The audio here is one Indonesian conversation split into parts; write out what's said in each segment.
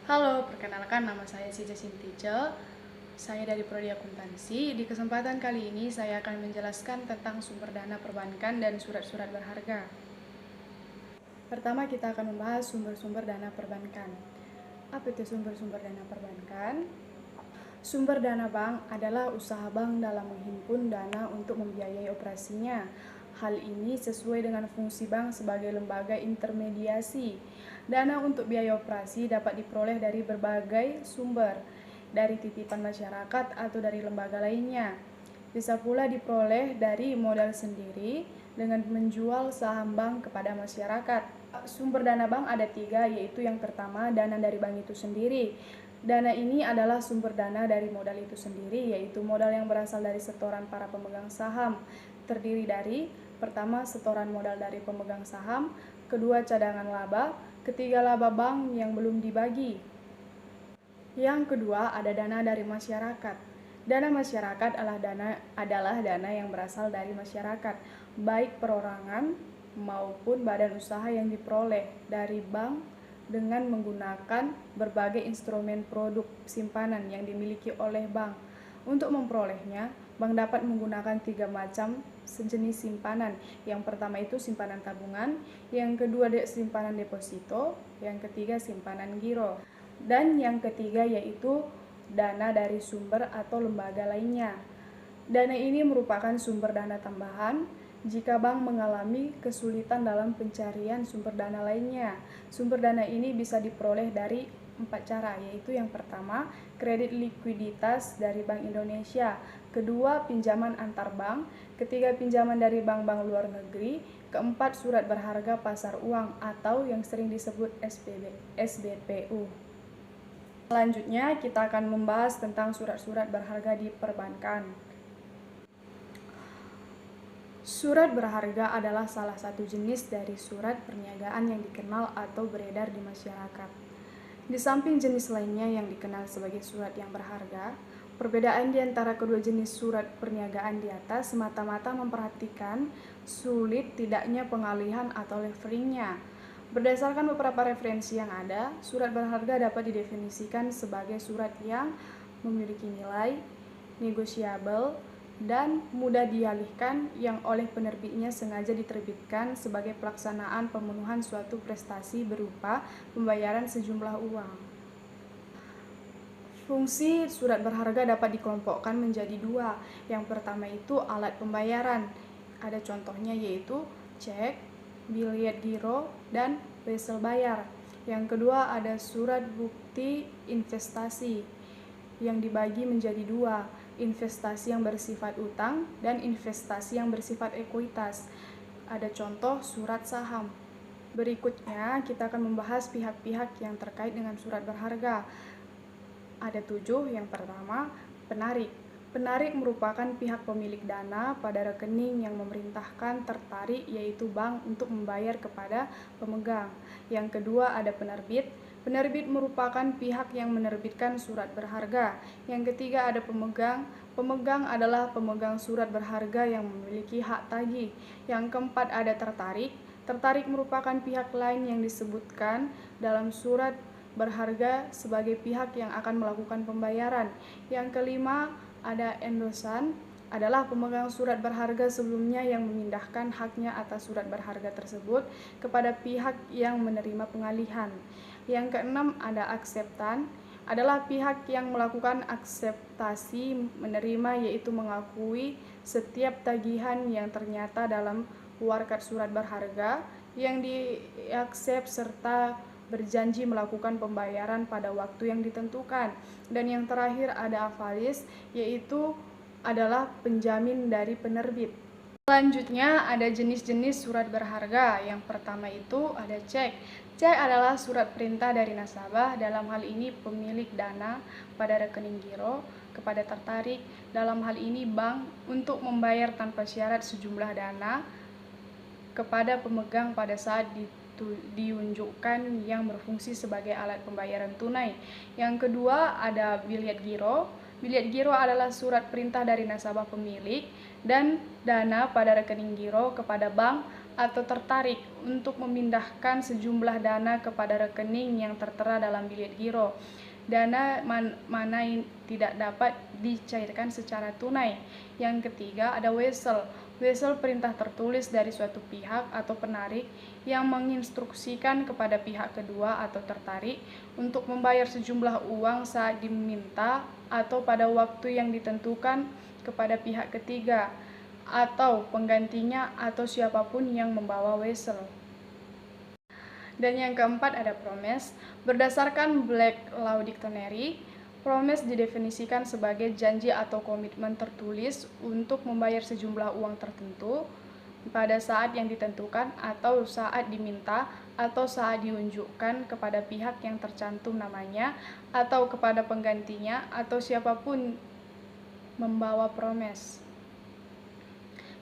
Halo, perkenalkan nama saya Sija Sintice. Saya dari Prodi Akuntansi. Di kesempatan kali ini saya akan menjelaskan tentang sumber dana perbankan dan surat-surat berharga. Pertama kita akan membahas sumber-sumber dana perbankan. Apa itu sumber-sumber dana perbankan? Sumber dana bank adalah usaha bank dalam menghimpun dana untuk membiayai operasinya. Hal ini sesuai dengan fungsi bank sebagai lembaga intermediasi. Dana untuk biaya operasi dapat diperoleh dari berbagai sumber, dari titipan masyarakat atau dari lembaga lainnya. Bisa pula diperoleh dari modal sendiri dengan menjual saham bank kepada masyarakat. Sumber dana bank ada 3, yaitu yang pertama dana dari bank itu sendiri. Dana ini adalah sumber dana dari modal itu sendiri, yaitu modal yang berasal dari setoran para pemegang saham. Terdiri dari pertama setoran modal dari pemegang saham, kedua cadangan laba, ketiga laba bank yang belum dibagi. Yang kedua ada dana dari masyarakat. Dana masyarakat adalah dana yang berasal dari masyarakat, baik perorangan maupun badan usaha yang diperoleh dari bank dengan menggunakan berbagai instrumen produk simpanan yang dimiliki oleh bank. Untuk memperolehnya, bank dapat menggunakan 3 macam sejenis simpanan. Yang pertama itu simpanan tabungan, yang kedua simpanan deposito, yang ketiga simpanan giro. Dan yang ketiga yaitu dana dari sumber atau lembaga lainnya. Dana ini merupakan sumber dana tambahan jika bank mengalami kesulitan dalam pencarian sumber dana lainnya. Sumber dana ini bisa diperoleh dari 4 cara, yaitu yang pertama, kredit likuiditas dari Bank Indonesia, kedua, pinjaman antar bank, ketiga, pinjaman dari bank-bank luar negeri, keempat, surat berharga pasar uang atau yang sering disebut SBPU. Selanjutnya, kita akan membahas tentang surat-surat berharga di perbankan. Surat berharga adalah salah satu jenis dari surat perniagaan yang dikenal atau beredar di masyarakat. Di samping jenis lainnya yang dikenal sebagai surat yang berharga, perbedaan di antara kedua jenis surat perniagaan di atas semata-mata memperhatikan sulit tidaknya pengalihan atau leveringnya. Berdasarkan beberapa referensi yang ada, surat berharga dapat didefinisikan sebagai surat yang memiliki nilai negosiabel dan mudah dialihkan yang oleh penerbitnya sengaja diterbitkan sebagai pelaksanaan pemenuhan suatu prestasi berupa pembayaran sejumlah uang. Fungsi surat berharga dapat dikelompokkan menjadi 2. Yang pertama itu alat pembayaran. Ada contohnya yaitu cek, biliet giro, dan wesel bayar. Yang kedua ada surat bukti investasi yang dibagi menjadi 2, investasi yang bersifat utang dan investasi yang bersifat ekuitas. Ada contoh surat saham. Berikutnya kita akan membahas pihak-pihak yang terkait dengan surat berharga. Ada 7, yang pertama penarik. Penarik merupakan pihak pemilik dana pada rekening yang memerintahkan tertarik yaitu bank untuk membayar kepada pemegang. Yang kedua ada penerbit. Penerbit merupakan pihak yang menerbitkan surat berharga. Yang ketiga ada pemegang. Pemegang adalah pemegang surat berharga yang memiliki hak tagih. Yang keempat ada tertarik. Tertarik merupakan pihak lain yang disebutkan dalam surat berharga sebagai pihak yang akan melakukan pembayaran. Yang kelima ada endosan, adalah pemegang surat berharga sebelumnya yang memindahkan haknya atas surat berharga tersebut kepada pihak yang menerima pengalihan. Yang keenam ada akseptan, adalah pihak yang melakukan akseptasi menerima yaitu mengakui setiap tagihan yang ternyata dalam warkat surat berharga yang diaksep serta berjanji melakukan pembayaran pada waktu yang ditentukan. Dan yang terakhir ada avalis, yaitu adalah penjamin dari penerbit. Selanjutnya ada jenis-jenis surat berharga. Yang pertama itu ada cek. Cek adalah surat perintah dari nasabah, dalam hal ini pemilik dana pada rekening giro kepada tertarik, dalam hal ini bank, untuk membayar tanpa syarat sejumlah dana kepada pemegang pada saat diunjukkan yang berfungsi sebagai alat pembayaran tunai. Yang kedua ada biliet giro. Biliet giro adalah surat perintah dari nasabah pemilik dan dana pada rekening giro kepada bank atau tertarik untuk memindahkan sejumlah dana kepada rekening yang tertera dalam bilet giro. Dana mana yang tidak dapat dicairkan secara tunai. Yang ketiga ada wesel. Wesel perintah tertulis dari suatu pihak atau penarik yang menginstruksikan kepada pihak kedua atau tertarik untuk membayar sejumlah uang saat diminta atau pada waktu yang ditentukan kepada pihak ketiga atau penggantinya atau siapapun yang membawa wesel. Dan yang keempat ada promise. Berdasarkan Black Law Dictionary, promise didefinisikan sebagai janji atau komitmen tertulis untuk membayar sejumlah uang tertentu pada saat yang ditentukan atau saat diminta atau saat diunjukkan kepada pihak yang tercantum namanya atau kepada penggantinya atau siapapun membawa promise.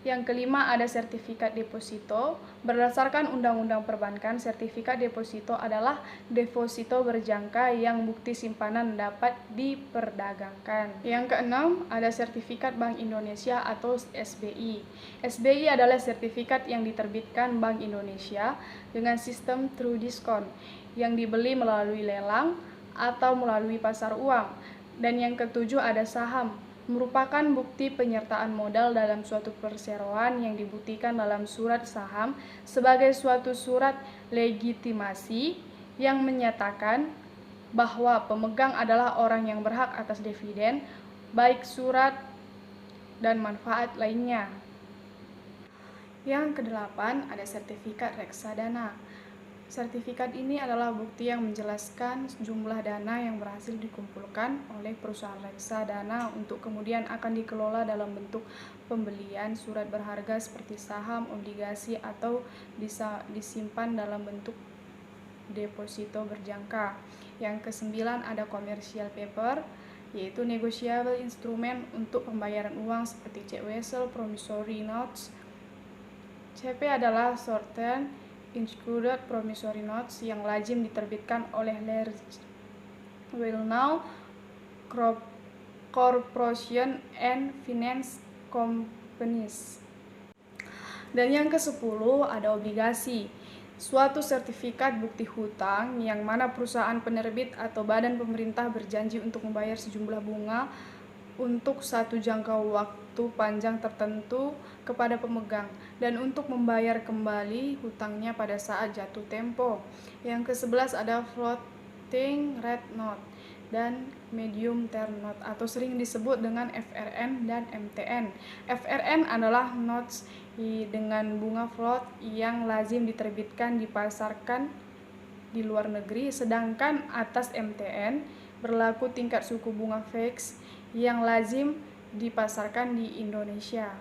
Yang kelima ada sertifikat deposito. Berdasarkan Undang-Undang Perbankan, sertifikat deposito adalah deposito berjangka yang bukti simpanan dapat diperdagangkan. Yang keenam ada sertifikat Bank Indonesia atau SBI. SBI adalah sertifikat yang diterbitkan Bank Indonesia dengan sistem true discount yang dibeli melalui lelang atau melalui pasar uang. Dan yang ketujuh ada saham, merupakan bukti penyertaan modal dalam suatu perseroan yang dibuktikan dalam surat saham sebagai suatu surat legitimasi yang menyatakan bahwa pemegang adalah orang yang berhak atas dividen, baik surat dan manfaat lainnya. Yang kedelapan ada sertifikat reksadana. Sertifikat ini adalah bukti yang menjelaskan jumlah dana yang berhasil dikumpulkan oleh perusahaan reksadana untuk kemudian akan dikelola dalam bentuk pembelian surat berharga seperti saham, obligasi, atau bisa disimpan dalam bentuk deposito berjangka. Yang kesembilan ada commercial paper, yaitu negotiable instrument untuk pembayaran uang seperti check wesel, promissory notes. CP adalah short term included promissory notes yang lazim diterbitkan oleh large well-known corporation and finance companies. Dan yang ke-10 ada obligasi, suatu sertifikat bukti hutang yang mana perusahaan penerbit atau badan pemerintah berjanji untuk membayar sejumlah bunga untuk satu jangka waktu panjang tertentu kepada pemegang dan untuk membayar kembali hutangnya pada saat jatuh tempo. Yang ke-11 ada floating rate note dan medium term note atau sering disebut dengan FRN dan MTN. FRN adalah notes dengan bunga float yang lazim diterbitkan dipasarkan di luar negeri, sedangkan atas MTN berlaku tingkat suku bunga fix yang lazim dipasarkan di Indonesia.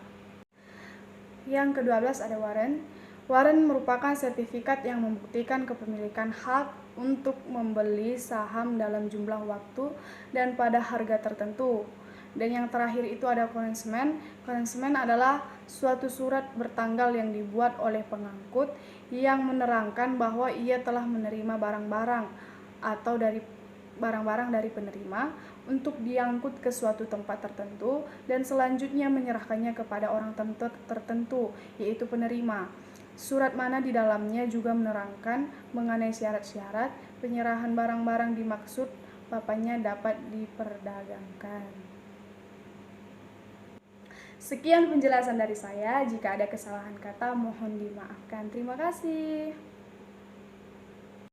Yang ke-12 ada warrant. Warrant merupakan sertifikat yang membuktikan kepemilikan hak untuk membeli saham dalam jumlah waktu dan pada harga tertentu. Dan yang terakhir itu ada consignment. Consignment adalah suatu surat bertanggal yang dibuat oleh pengangkut yang menerangkan bahwa ia telah menerima barang-barang atau dari barang-barang dari penerima untuk diangkut ke suatu tempat tertentu dan selanjutnya menyerahkannya kepada orang tertentu, yaitu penerima. Surat mana di dalamnya juga menerangkan mengenai syarat-syarat penyerahan barang-barang dimaksud papanya dapat diperdagangkan. Sekian penjelasan dari saya. Jika ada kesalahan kata mohon dimaafkan. Terima kasih.